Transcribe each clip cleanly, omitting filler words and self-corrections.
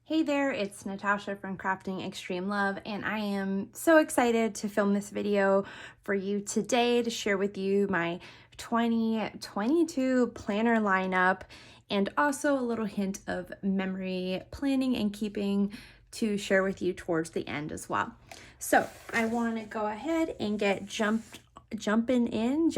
Hey there, it's Natasha from Crafting Extreme Love, and I am so excited to film this video for you today to share with you my 2022 planner lineup and also a little hint of memory planning and keeping to share with you towards the end as well. So I want to go ahead and get jumping in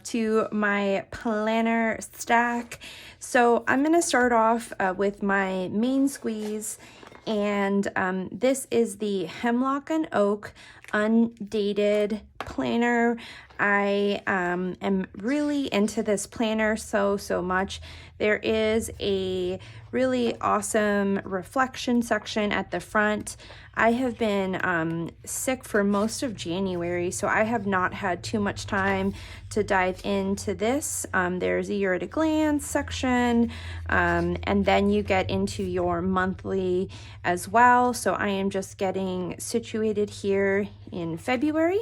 to my planner stack. So I'm going to start off with my main squeeze, and this is the Hemlock and Oak Undated planner. I am really into this planner so much. There is a really awesome reflection section at the front. I have been sick for most of January, so I have not had too much time to dive into this. There's a year at a glance section, and then you get into your monthly as well. So I am just getting situated here in February.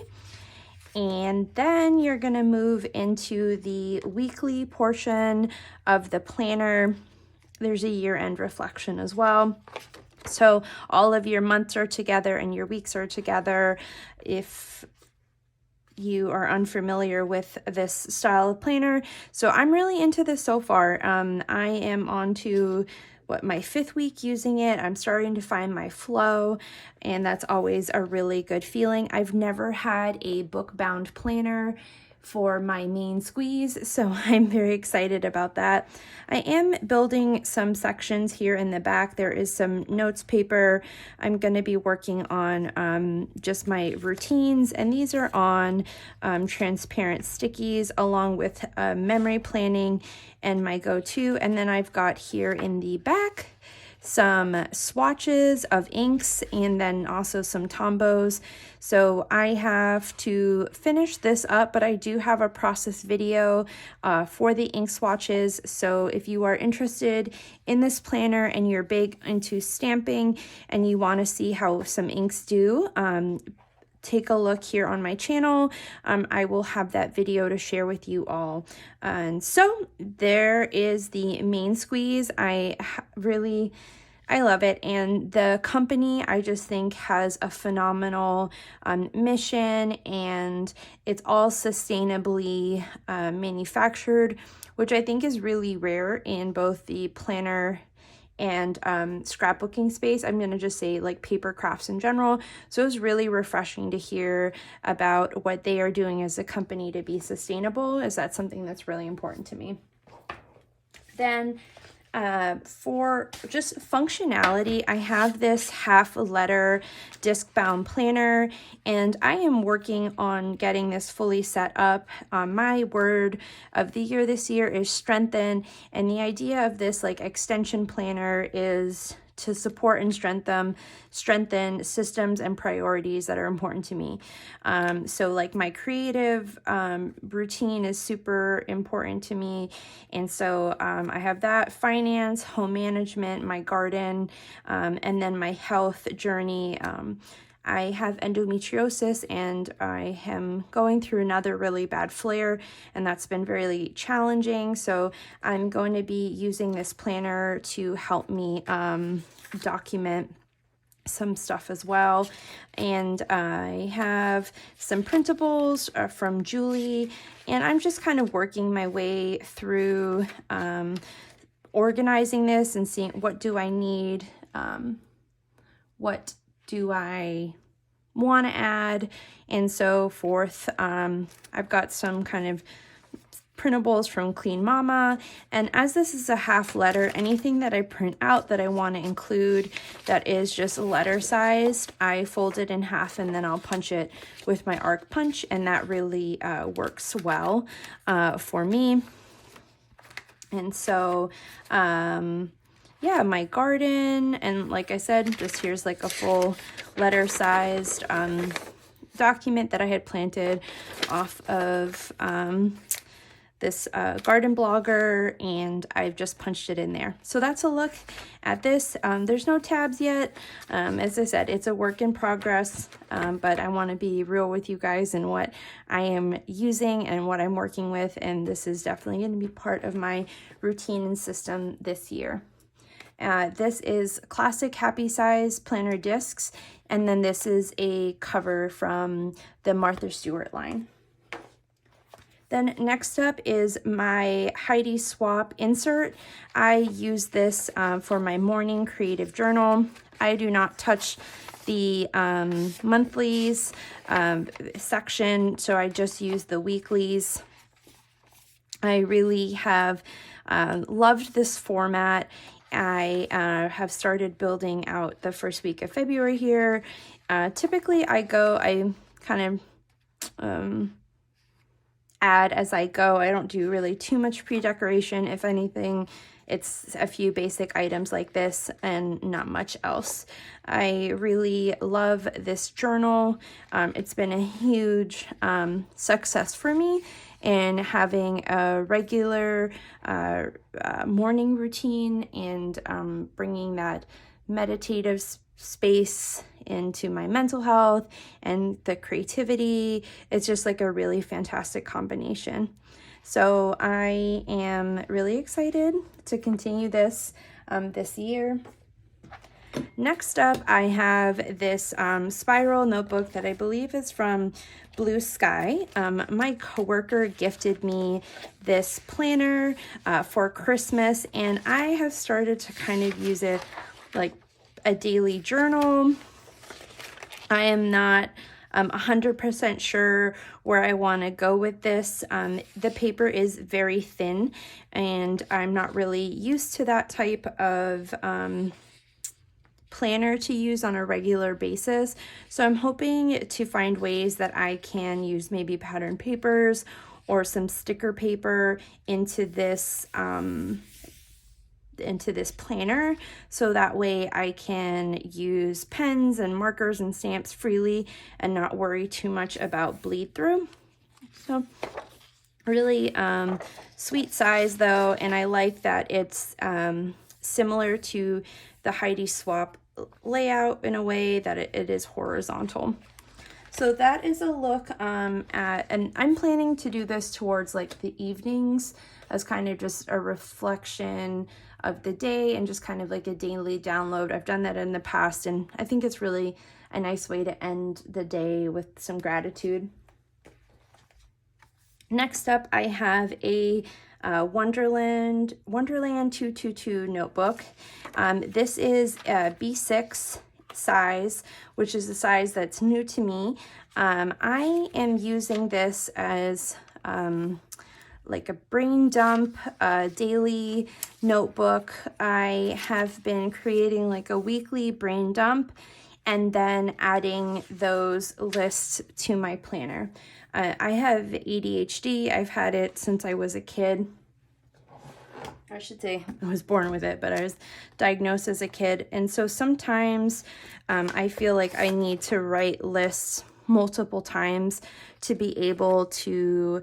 And then you're going to move into the weekly portion of the planner. There's a year-end reflection as well. So all of your months are together and your weeks are together. If you are unfamiliar with this style of planner. So I'm really into this so far. I am on to my 5th week using it. I'm starting to find my flow, and that's always a really good feeling. I've never had a book-bound planner for my main squeeze, so I'm very excited about that. I am building some sections here in the back. There is some notes paper. I'm going to be working on just my routines, and these are on transparent stickies along with memory planning and my go-to. And then I've got here in the back some swatches of inks and then also some Tombos. So I have to finish this up, but I do have a process video for the ink swatches. So if you are interested in this planner and you're big into stamping and you want to see how some inks do, take a look here on my channel. I will have that video to share with you all. And so there is the main squeeze. I love it, and the company I just think has a phenomenal mission, and it's all sustainably manufactured, which I think is really rare in both the planner and scrapbooking space. I'm going to just say like paper crafts in general. So it was really refreshing to hear about what they are doing as a company to be sustainable, as that's something that's really important to me. Then for just functionality, I have this half letter disc bound planner, and I am working on getting this fully set up. My word of the year this year is strengthen, and the idea of this like extension planner is to support and strengthen systems and priorities that are important to me. So like my creative routine is super important to me. And so I have that, finance, home management, my garden, and then my health journey. I have endometriosis, and I am going through another really bad flare, and that's been really challenging. So I'm going to be using this planner to help me document some stuff as well. And I have some printables from Julie, and I'm just kind of working my way through organizing this and seeing what do I need, what do I want to add, and so forth. I've got some kind of printables from Clean Mama, and as this is a half letter, anything that I print out that I want to include that is just letter sized, I fold it in half and then I'll punch it with my arc punch, and that really works well for me. And so yeah, my garden, and like I said, just here's like a full letter sized document that I had planted off of this garden blogger, and I've just punched it in there. So that's a look at this. There's no tabs yet. As I said, it's a work in progress, but I want to be real with you guys and what I am using and what I'm working with, and this is definitely going to be part of my routine and system this year. This is classic happy size planner discs, and then this is a cover from the Martha Stewart line. Then next up is my Heidi Swapp insert. I use this for my morning creative journal. I do not touch the monthlies section, so I just use the weeklies. I really have loved this format. I have started building out the first week of February here. Typically I kind of add as I go. I don't do really too much pre-decoration. If anything, it's a few basic items like this and not much else. I really love this journal. It's been a huge success for me in having a regular morning routine and bringing that meditative space into my mental health and the creativity. It's just like a really fantastic combination. So I am really excited to continue this this year. Next up, I have this spiral notebook that I believe is from Blue Sky. My coworker gifted me this planner for Christmas, and I have started to kind of use it like a daily journal. I am not 100% sure where I want to go with this. The paper is very thin, and I'm not really used to that type of planner to use on a regular basis. So I'm hoping to find ways that I can use maybe pattern papers or some sticker paper into this planner, so that way I can use pens and markers and stamps freely and not worry too much about bleed through. So really sweet size though, and I like that it's similar to the Heidi Swapp layout in a way that it is horizontal. So that is a look at, and I'm planning to do this towards like the evenings as kind of just a reflection of the day and just kind of like a daily download. I've done that in the past, and I think it's really a nice way to end the day with some gratitude. Next up, I have a Wonderland 222 notebook. This is a B6 size, which is a size that's new to me. I am using this as like a brain dump daily notebook. I have been creating like a weekly brain dump and then adding those lists to my planner. I have ADHD. I've had it since I was a kid. I should say I was born with it, but I was diagnosed as a kid. And so sometimes I feel like I need to write lists multiple times to be able to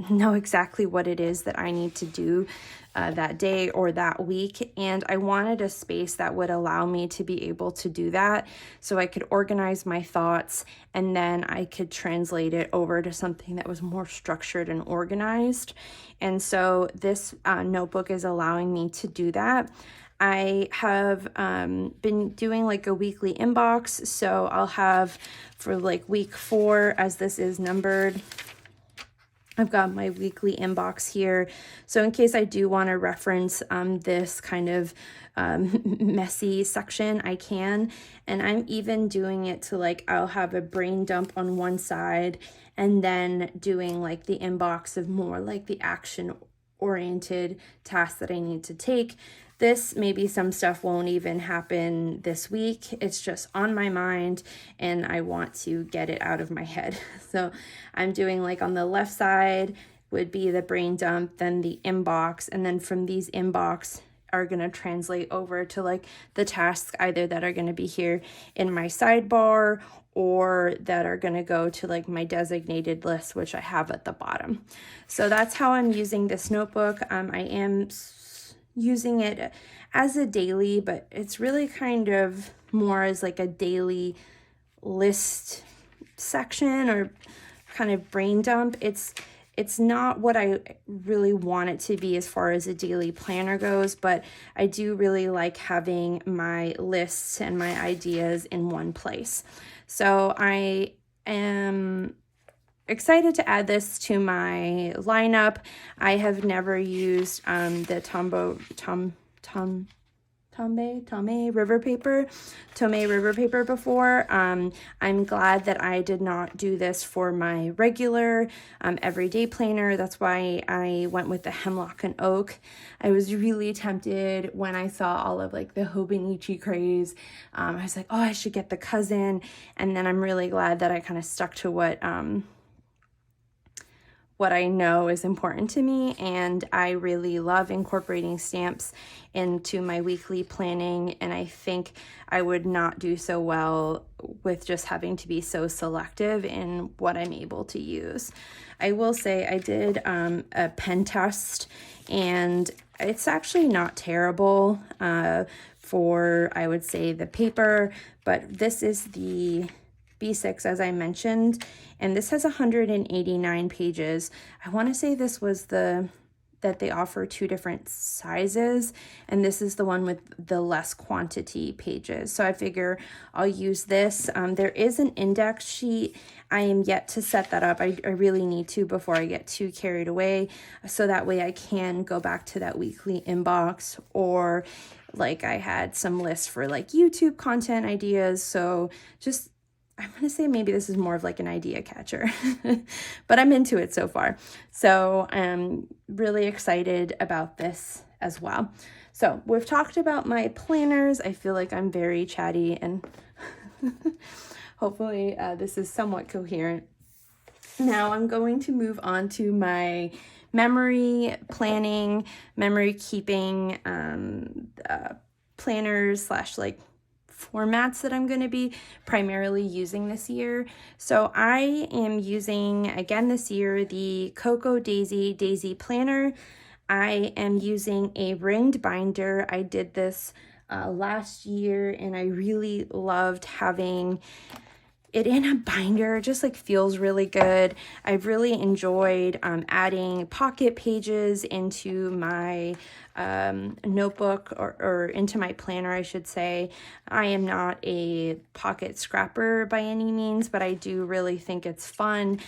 know exactly what it is that I need to do that day or that week. And I wanted a space that would allow me to be able to do that, so I could organize my thoughts and then I could translate it over to something that was more structured and organized. And so this notebook is allowing me to do that. I have been doing like a weekly inbox, so I'll have for like week 4, as this is numbered, I've got my weekly inbox here. So in case I do want to reference this kind of messy section, I can. And I'm even doing it to like, I'll have a brain dump on one side and then doing like the inbox of more like the action oriented tasks that I need to take. This, maybe some stuff won't even happen this week. It's just on my mind and I want to get it out of my head. So I'm doing like on the left side would be the brain dump, then the inbox, and then from these inbox are going to translate over to like the tasks either that are going to be here in my sidebar or that are going to go to like my designated list, which I have at the bottom. So that's how I'm using this notebook. I am using it as a daily, but it's really kind of more as like a daily list section or kind of brain dump. It's It's not what I really want it to be as far as a daily planner goes, but I do really like having my lists and my ideas in one place. So I am excited to add this to my lineup. I have never used the Tomei river paper before. I'm glad that I did not do this for my regular everyday planner. That's why I went with the Hemlock and Oak. I was really tempted when I saw all of like the Hobonichi craze. I was like, oh, I should get the cousin. And then I'm really glad that I kind of stuck to what I know is important to me, and I really love incorporating stamps into my weekly planning, and I think I would not do so well with just having to be so selective in what I'm able to use. I will say I did a pen test, and it's actually not terrible for, I would say, the paper, but this is the B6, as I mentioned, and this has 189 pages. I want to say this was that they offer 2 different sizes, and this is the one with the less quantity pages. So I figure I'll use this. There is an index sheet. I am yet to set that up. I really need to before I get too carried away, so that way I can go back to that weekly inbox, or like I had some lists for like YouTube content ideas. So just, I'm going to say maybe this is more of like an idea catcher, but I'm into it so far. So I'm really excited about this as well. So we've talked about my planners. I feel like I'm very chatty, and hopefully this is somewhat coherent. Now I'm going to move on to my memory planning, memory keeping planners slash like formats that I'm going to be primarily using this year. So I am using, again this year, the Cocoa Daisy Planner. I am using a ringed binder. I did this last year, and I really loved having it in a binder. It just like feels really good. I've really enjoyed adding pocket pages into my notebook, or into my planner, I should say. I am not a pocket scrapper by any means, but I do really think it's fun.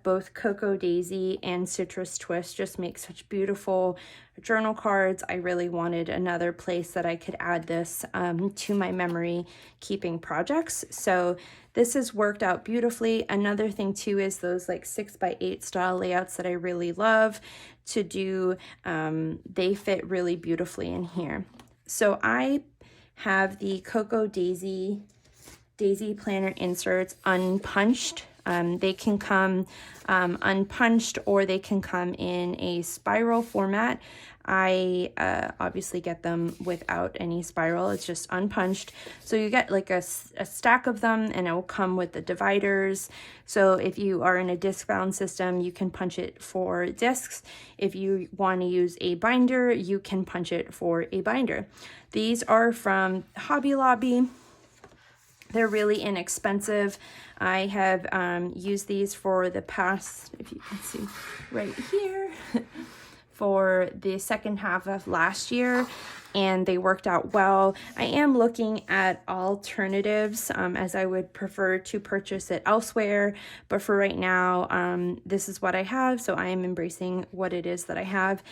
Both Cocoa Daisy and Citrus Twist just make such beautiful journal cards. I really wanted another place that I could add this to my memory keeping projects. So this has worked out beautifully. Another thing too is those like 6x8 style layouts that I really love to do. They fit really beautifully in here. So I have the Cocoa Daisy planner inserts unpunched. They can come unpunched, or they can come in a spiral format. I obviously get them without any spiral. It's just unpunched. So you get like a stack of them, and it will come with the dividers. So if you are in a disc bound system, you can punch it for discs. If you want to use a binder, you can punch it for a binder. These are from Hobby Lobby. They're really inexpensive. I have used these for the past, if you can see right here, for the second half of last year, and they worked out well. I am looking at alternatives, as I would prefer to purchase it elsewhere, but for right now, this is what I have, so I am embracing what it is that I have.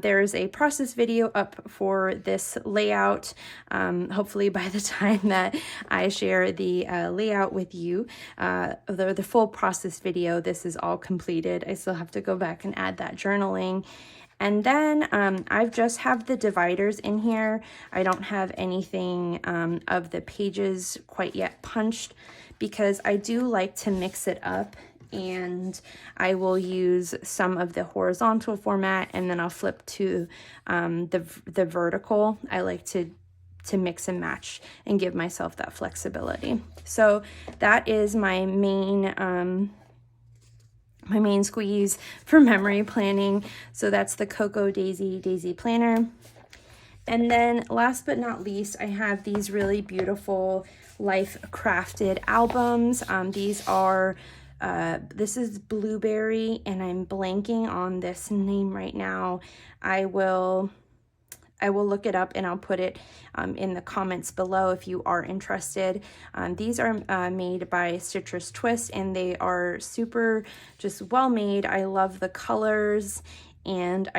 There is a process video up for this layout. Hopefully by the time that I share the layout with you, the full process video, this is all completed. I still have to go back and add that journaling. And then I've just have the dividers in here. I don't have anything of the pages quite yet punched, because I do like to mix it up, and I will use some of the horizontal format, and then I'll flip to the vertical. I like to mix and match and give myself that flexibility. So that is my main squeeze for memory planning. So that's the Cocoa Daisy planner. And then last but not least, I have these really beautiful Life Crafted albums. These are This is blueberry, and I'm blanking on this name right now. I will look it up and I'll put it in the comments below if you are interested. These are made by Citrus Twist, and they are super just well made. I love the colors, and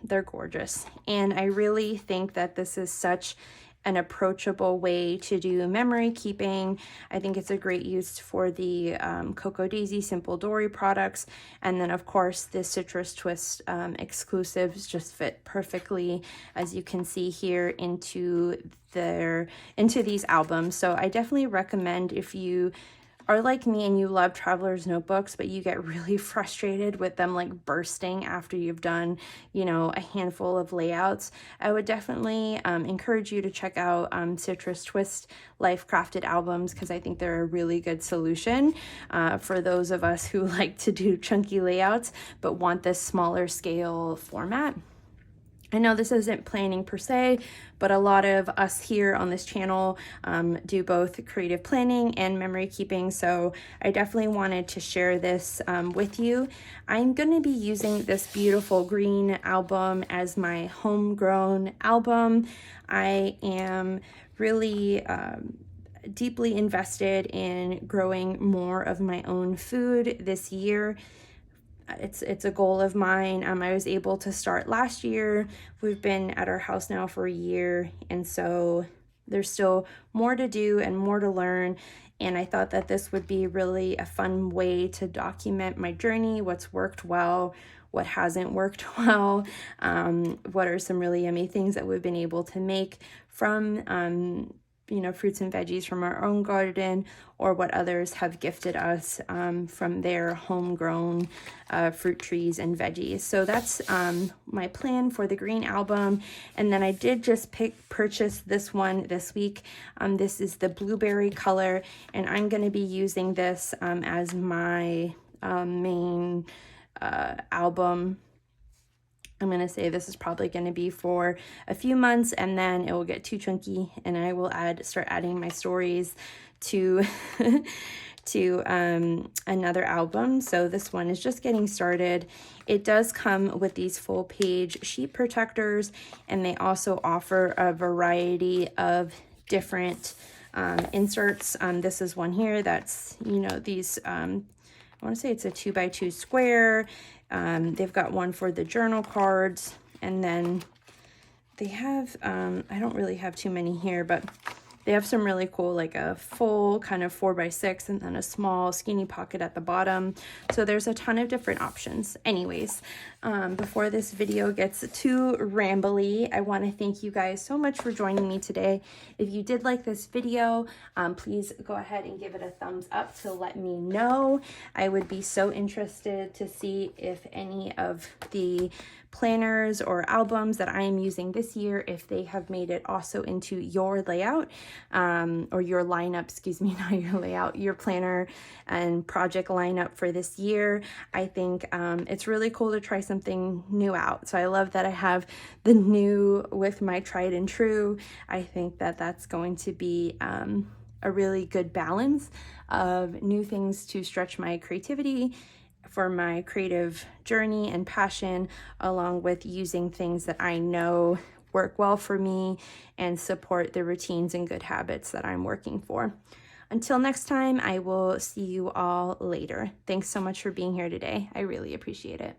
they're gorgeous. And I really think that this is such an approachable way to do memory keeping. I think it's a great use for the Cocoa Daisy Simple Dory products. And then of course the Citrus Twist exclusives just fit perfectly, as you can see here, into these albums. So I definitely recommend, if you are like me and you love Traveler's Notebooks, but you get really frustrated with them like bursting after you've done, you know, a handful of layouts, I would definitely encourage you to check out Citrus Twist Life Crafted albums, because I think they're a really good solution for those of us who like to do chunky layouts but want this smaller scale format. I know this isn't planning per se, but a lot of us here on this channel do both creative planning and memory keeping, so I definitely wanted to share this with you. I'm going to be using this beautiful green album as my homegrown album. I am really deeply invested in growing more of my own food this year. It's a goal of mine. I was able to start last year. We've been at our house now for a year, and so there's still more to do and more to learn. And I thought that this would be really a fun way to document my journey, what's worked well, what hasn't worked well, what are some really yummy things that we've been able to make from you know, fruits and veggies from our own garden, or what others have gifted us from their homegrown fruit trees and veggies. So that's my plan for the green album. And then I did just purchase this one this week. This is the blueberry color, and I'm going to be using this as my main album. I'm going to say this is probably going to be for a few months, and then it will get too chunky and I will start adding my stories to another album. So this one is just getting started. It does come with these full page sheet protectors, and they also offer a variety of different inserts. This is one here that's, you know, these I want to say it's a 2x2 square. They've got one for the journal cards, and then they have, I don't really have too many here, but they have some really cool, like a full kind of 4x6 and then a small skinny pocket at the bottom. So there's a ton of different options. Anyways, before this video gets too rambly, I want to thank you guys so much for joining me today. If you did like this video, please go ahead and give it a thumbs up to let me know. I would be so interested to see if any of the planners or albums that I am using this year, if they have made it also into your layout, or your lineup, excuse me, not your layout, your planner and project lineup for this year. I think it's really cool to try something new out. So I love that I have the new with my tried and true. I think that that's going to be a really good balance of new things to stretch my creativity for my creative journey and passion, along with using things that I know work well for me and support the routines and good habits that I'm working for. Until next time, I will see you all later. Thanks so much for being here today. I really appreciate it.